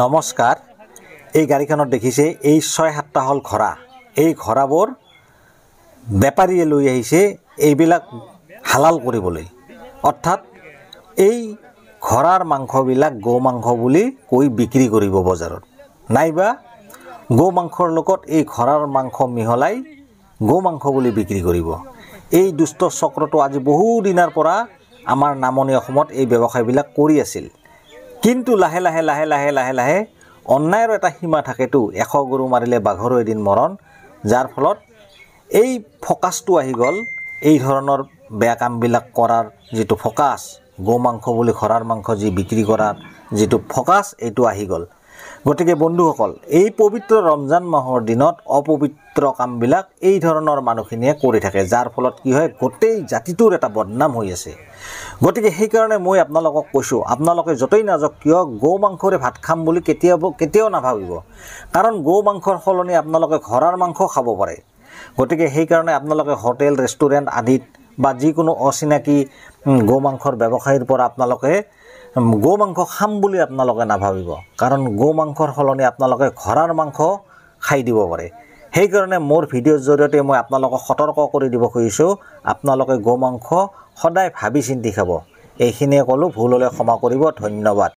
নমস্কাৰ। এই গাড়ীখনত দেখিছে এই ৬-৭টা হল ঘোঁৰা। এই ঘোঁৰাবোৰ বেপাৰীয়ে লৈ আহিছে এইবিলাক হালাল কৰিবলৈ, অৰ্থাৎ এই ঘোঁৰাৰ মাংসবিলাক গো মাংস বুলি কৈ বিক্ৰী কৰিব বজাৰত, নাইবা গো মাংসৰ লগত এই ঘোঁৰাৰ মাংস মিহলাই গো মাংস বুলি বিক্ৰী কৰিব। এই দুষ্ট চক্ৰটো আজি বহু দিনৰ পৰা আমাৰ নামনি অসমত এই ব্যৱসায়বিলাক কৰি আছিল। কিন্তু লাহে লাহে অন্যায়ৰ এটা সীমা থাকেতো, ১০০ গৰু মাৰিলে বাঘৰো এদিন মৰণ, যাৰ ফলত এই ফকাছটো আহি গ'ল। এই ধৰণৰ বেয়া কামবিলাক কৰাৰ যিটো ফকাছ, গো মাংস বুলি ঘোঁৰাৰ মাংস যি বিক্ৰী কৰাৰ যিটো ফকাছ, এইটো আহি গ'ল। গতিকে বন্ধুসকল, এই পবিত্ৰ ৰমজান মাহৰ দিনত অপবিত্ৰ কামবিলাক এই ধৰণৰ মানুহখিনিয়ে কৰি থাকে, যাৰ ফলত কি হয়, গোটেই জাতিটোৰ এটা বদনাম হৈ আছে। গতিকে সেইকাৰণে মই আপোনালোকক কৈছোঁ, আপোনালোকে য'তেই নাযাওক কিয় গো মাংসৰে ভাত খাম বুলি কেতিয়াও নাভাবিব, কাৰণ গো মাংসৰ সলনি আপোনালোকে ঘোঁৰাৰ মাংস খাব পাৰে। গতিকে সেইকাৰণে আপোনালোকে হোটেল ৰেষ্টুৰেণ্ট আদিত বা যিকোনো অচিনাকি গো মাংসৰ ব্যৱসায়ীৰ পৰা আপোনালোকে গো মাংস খাম বুলি আপোনালোকে নাভাবিব, কাৰণ গো মাংসৰ সলনি আপোনালোকে ঘোঁৰাৰ মাংস খাই দিব পাৰে। সেইকাৰণে মোৰ ভিডিঅ'ৰ জৰিয়তে মই আপোনালোকক সতৰ্ক কৰি দিব খুজিছোঁ, আপোনালোকে গো মাংস সদায় ভাবি চিন্তি খাব। এইখিনিয়ে ক'লোঁ, ভুল হ'লে ক্ষমা কৰিব। ধন্যবাদ।